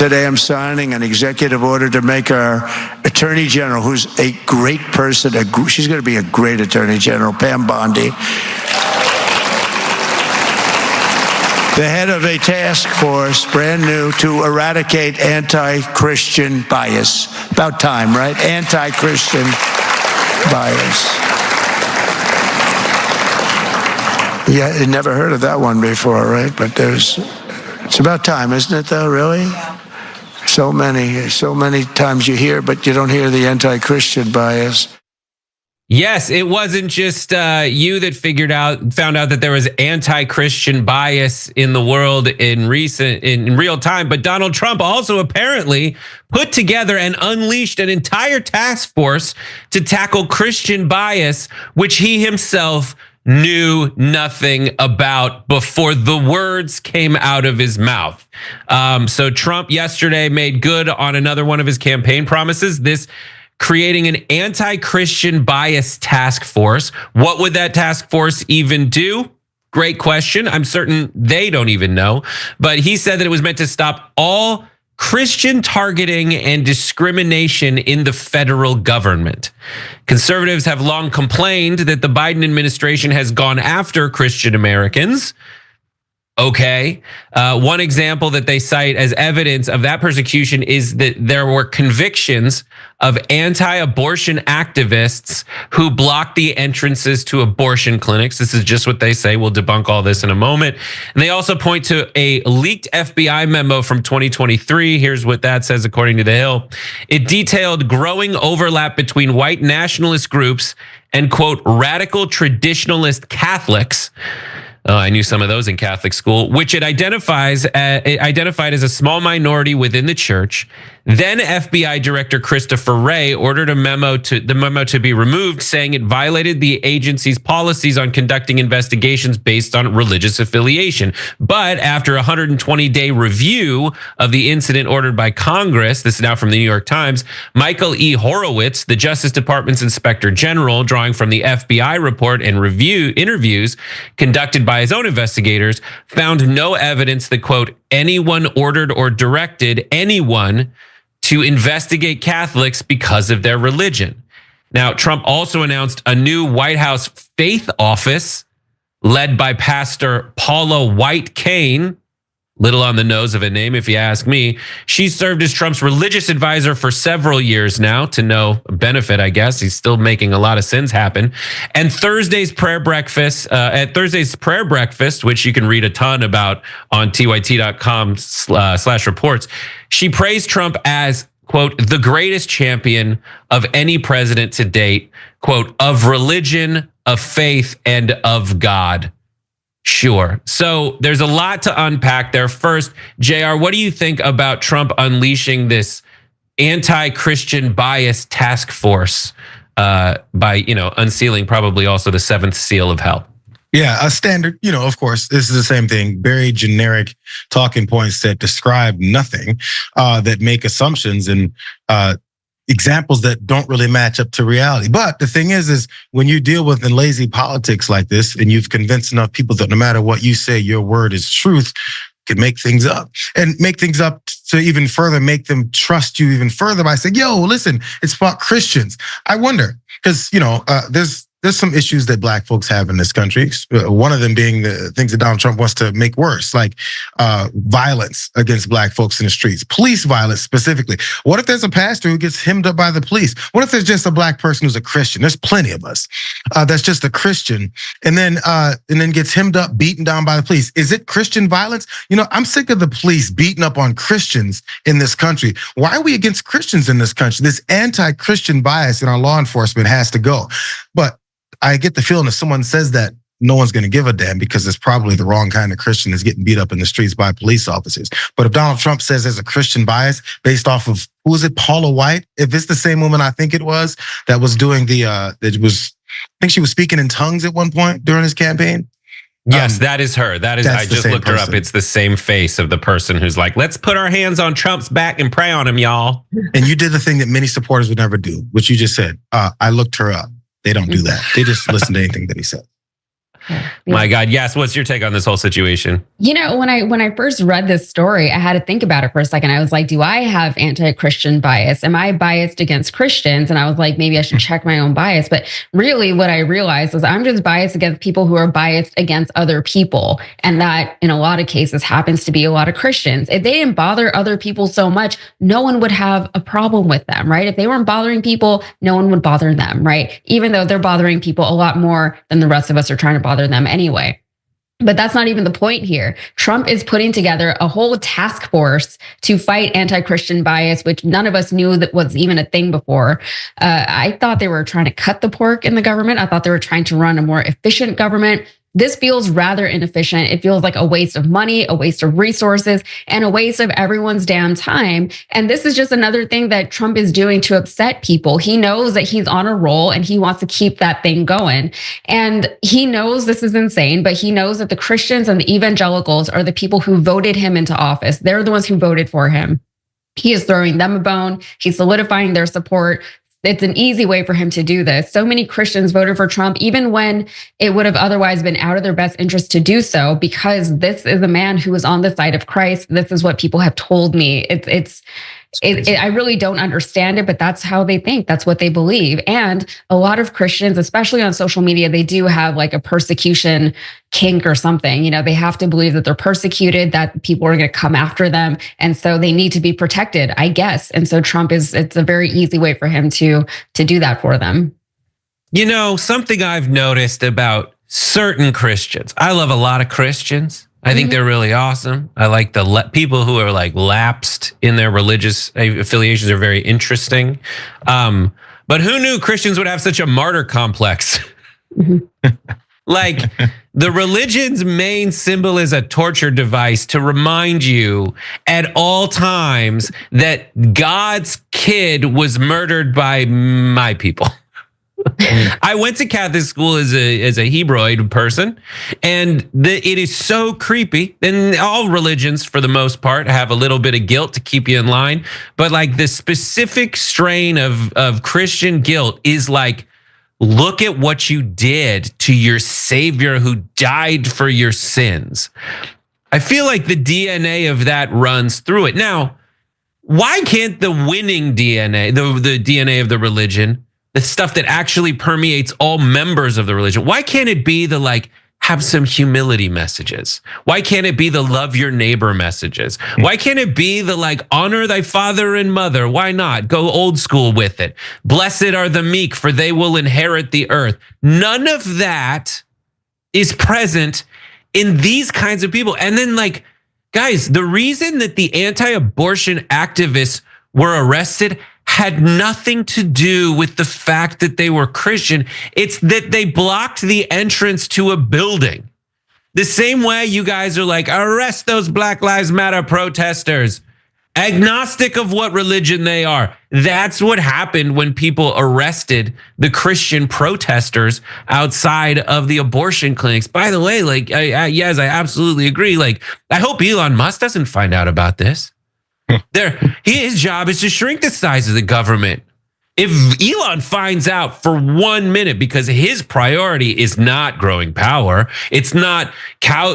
today I'm signing an executive order to make our Attorney General, who's a great person, she's going to be a great Attorney General, Pam Bondi, the head of a task force, brand new, to eradicate anti-Christian bias. About time, right? Anti-Christian bias. Yeah, you never heard of that one before, right? But it's about time, isn't it, though, really? So many times you hear, but you don't hear the anti-Christian bias. Yes, it wasn't just you that found out that there was anti-Christian bias in the world in real time, but Donald Trump also apparently put together and unleashed an entire task force to tackle Christian bias, which he himself knew nothing about before the words came out of his mouth. So Trump yesterday made good on another one of his campaign promises, creating an anti-Christian bias task force. What would that task force even do? Great question. I'm certain they don't even know. But he said that it was meant to stop all Christian targeting and discrimination in the federal government. Conservatives have long complained that the Biden administration has gone after Christian Americans. Okay. One example that they cite as evidence of that persecution is that there were convictions of anti-abortion activists who blocked the entrances to abortion clinics. This is just what they say. We'll debunk all this in a moment. And they also point to a leaked FBI memo from 2023. Here's what that says, according to The Hill. It detailed growing overlap between white nationalist groups and, quote, radical traditionalist Catholics. Oh, I knew some of those in Catholic school, which it identified as a small minority within the church. Then FBI Director Christopher Wray ordered the memo to be removed, saying it violated the agency's policies on conducting investigations based on religious affiliation. But after a 120-day review of the incident ordered by Congress, this is now from the New York Times, Michael E. Horowitz, the Justice Department's Inspector General, drawing from the FBI report and interviews conducted by his own investigators, found no evidence that, quote, anyone ordered or directed anyone to investigate Catholics because of their religion. Now, Trump also announced a new White House faith office led by Pastor Paula White Cain. Little on the nose of a name, if you ask me. She served as Trump's religious advisor for several years now, to no benefit, I guess. He's still making a lot of sins happen. And at Thursday's prayer breakfast, which you can read a ton about on tyt.com/reports, she praised Trump as, quote, the greatest champion of any president to date, quote, of religion, of faith, and of God. Sure. So there's a lot to unpack there. First, JR, what do you think about Trump unleashing this anti-Christian bias task force by, unsealing probably also the seventh seal of hell? Yeah, a standard, of course, this is the same thing. Very generic talking points that describe nothing, that make assumptions and examples that don't really match up to reality. But the thing is when you deal with lazy politics like this, and you've convinced enough people that no matter what you say, your word is truth, can make things up to even further make them trust you even further by saying, yo, listen, it's about Christians. I wonder, because, there's some issues that black folks have in this country. One of them being the things that Donald Trump wants to make worse, like violence against black folks in the streets, police violence specifically. What if there's a pastor who gets hemmed up by the police? What if there's just a black person who's a Christian? There's plenty of us that's just a Christian, and then gets hemmed up, beaten down by the police. Is it Christian violence? I'm sick of the police beating up on Christians in this country. Why are we against Christians in this country? This anti-Christian bias in our law enforcement has to go. But I get the feeling if someone says that, no one's going to give a damn, because it's probably the wrong kind of Christian that's getting beat up in the streets by police officers. But if Donald Trump says there's a Christian bias based off of, who was it, Paula White? If it's the same woman I think it was that was doing I think she was speaking in tongues at one point during his campaign. Yes, that is her. I just looked her up. It's the same face of the person who's like, let's put our hands on Trump's back and pray on him, y'all. And you did the thing that many supporters would never do, which you just said. I looked her up. They don't do that. They just listen to anything that he said. My God. Yes. What's your take on this whole situation? You know, when I first read this story, I had to think about it for a second. I was like, do I have anti-Christian bias? Am I biased against Christians? And I was like, maybe I should check my own bias. But really what I realized was I'm just biased against people who are biased against other people. And that in a lot of cases happens to be a lot of Christians. If they didn't bother other people so much, no one would have a problem with them, right? If they weren't bothering people, no one would bother them, right? Even though they're bothering people a lot more than the rest of us are trying to bother them anyway. But that's not even the point here. Trump is putting together a whole task force to fight anti-Christian bias, which none of us knew that was even a thing before. I thought they were trying to cut the pork in the government. I thought they were trying to run a more efficient government. This feels rather inefficient. It feels like a waste of money, a waste of resources, and a waste of everyone's damn time. And this is just another thing that Trump is doing to upset people. He knows that he's on a roll and he wants to keep that thing going. And he knows this is insane, but he knows that the Christians and the evangelicals are the people who voted him into office. They're the ones who voted for him. He is throwing them a bone. He's solidifying their support. It's an easy way for him to do this. So many Christians voted for Trump, even when it would have otherwise been out of their best interest to do so, because this is a man who is on the side of Christ. This is what people have told me. I really don't understand it, but that's how they think. That's what they believe. And a lot of Christians, especially on social media, they do have like a persecution kink or something. You know, they have to believe that they're persecuted, that people are going to come after them. And so they need to be protected, I guess. And so it's a very easy way for him to do that for them. You know, something I've noticed about certain Christians. I love a lot of Christians. I think they're really awesome. I like the people who are like lapsed in their religious affiliations are very interesting. But who knew Christians would have such a martyr complex? Like the religion's main symbol is a torture device to remind you at all times that God's kid was murdered by my people. I went to Catholic school as a Hebrewoid person, and it is so creepy. And all religions, for the most part, have a little bit of guilt to keep you in line. But like the specific strain of Christian guilt is like, look at what you did to your Savior who died for your sins. I feel like the DNA of that runs through it. Now, why can't the winning DNA, the DNA of the religion, the stuff that actually permeates all members of the religion, why can't it be the like, have some humility messages? Why can't it be the love your neighbor messages? Why can't it be the like, honor thy father and mother? Why not? Go old school with it. Blessed are the meek, for they will inherit the earth. None of that is present in these kinds of people. And then like, guys, the reason that the anti-abortion activists were arrested had nothing to do with the fact that they were Christian. It's that they blocked the entrance to a building. The same way you guys are like, arrest those Black Lives Matter protesters, agnostic of what religion they are. That's what happened when people arrested the Christian protesters outside of the abortion clinics. By the way, like, yes, I absolutely agree. Like, I hope Elon Musk doesn't find out about this. His job is to shrink the size of the government. If Elon finds out for 1 minute, because his priority is not growing power, it's not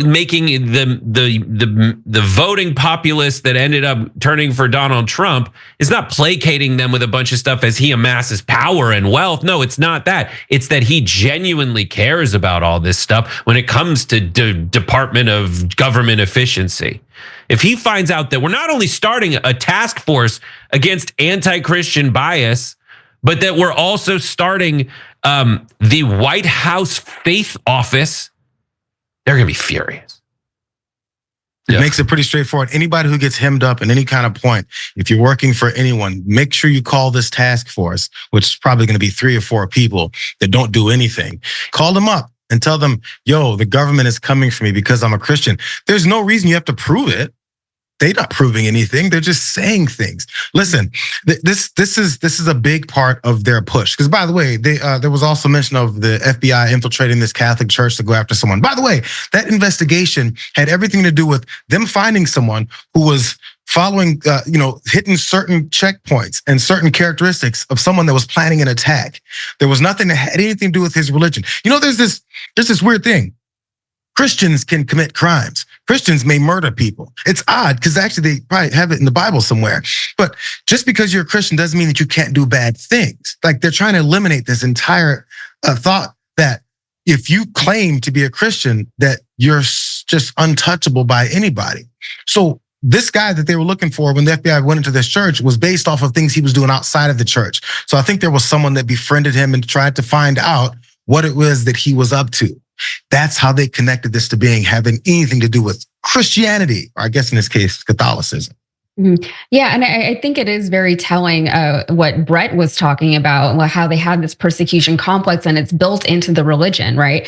making the voting populace that ended up turning for Donald Trump, is not placating them with a bunch of stuff as he amasses power and wealth. No, it's not that. It's that he genuinely cares about all this stuff when it comes to Department of Government efficiency. If he finds out that we're not only starting a task force against anti-Christian bias, but that we're also starting the White House Faith Office, they're going to be furious. It makes it pretty straightforward. Anybody who gets hemmed up in any kind of point, if you're working for anyone, make sure you call this task force, which is probably going to be 3 or 4 people that don't do anything. Call them up and tell them, yo, the government is coming for me because I'm a Christian. There's no reason you have to prove it. They're not proving anything. They're just saying things. Listen, this is a big part of their push. Because by the way, there was also mention of the FBI infiltrating this Catholic church to go after someone. By the way, that investigation had everything to do with them finding someone who was following, hitting certain checkpoints and certain characteristics of someone that was planning an attack. There was nothing that had anything to do with his religion. You know, there's this weird thing. Christians can commit crimes. Christians may murder people. It's odd because actually they probably have it in the Bible somewhere. But just because you're a Christian doesn't mean that you can't do bad things. Like they're trying to eliminate this entire thought that if you claim to be a Christian, that you're just untouchable by anybody. So this guy that they were looking for when the FBI went into this church was based off of things he was doing outside of the church. So I think there was someone that befriended him and tried to find out what it was that he was up to. That's how they connected this to having anything to do with Christianity, or I guess in this case, Catholicism. Yeah, and I think it is very telling what Brett was talking about, how they have this persecution complex and it's built into the religion, right?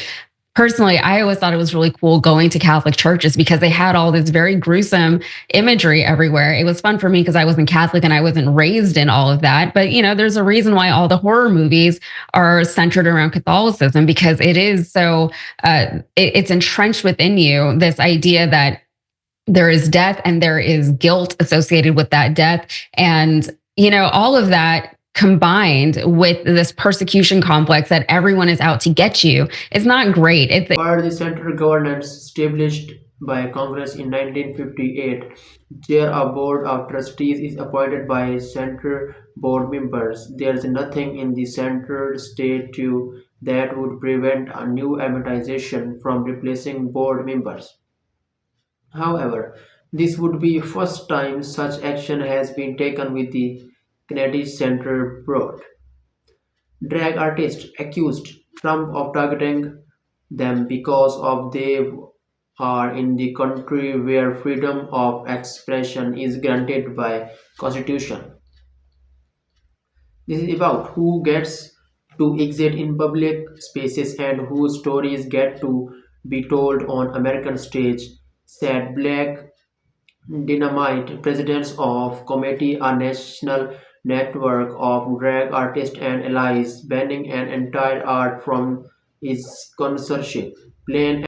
Personally, I always thought it was really cool going to Catholic churches because they had all this very gruesome imagery everywhere. It was fun for me because I wasn't Catholic and I wasn't raised in all of that. But, there's a reason why all the horror movies are centered around Catholicism, because it is so, it's entrenched within you, this idea that there is death and there is guilt associated with that death. And, all of that combined with this persecution complex that everyone is out to get you is not great. For the central governance established by Congress in 1958, chair of board of trustees is appointed by center board members. There is nothing in the center statute that would prevent a new amortization from replacing board members. However, this would be the first time such action has been taken with the Kennedy Center Board. Drag artists accused Trump of targeting them because of they are in the country where freedom of expression is granted by Constitution. This is about who gets to exist in public spaces and whose stories get to be told on American stage, said Black Dynamite, president of Comedy, a national network of drag artists and allies, banning an entire art from its sponsorship. Plain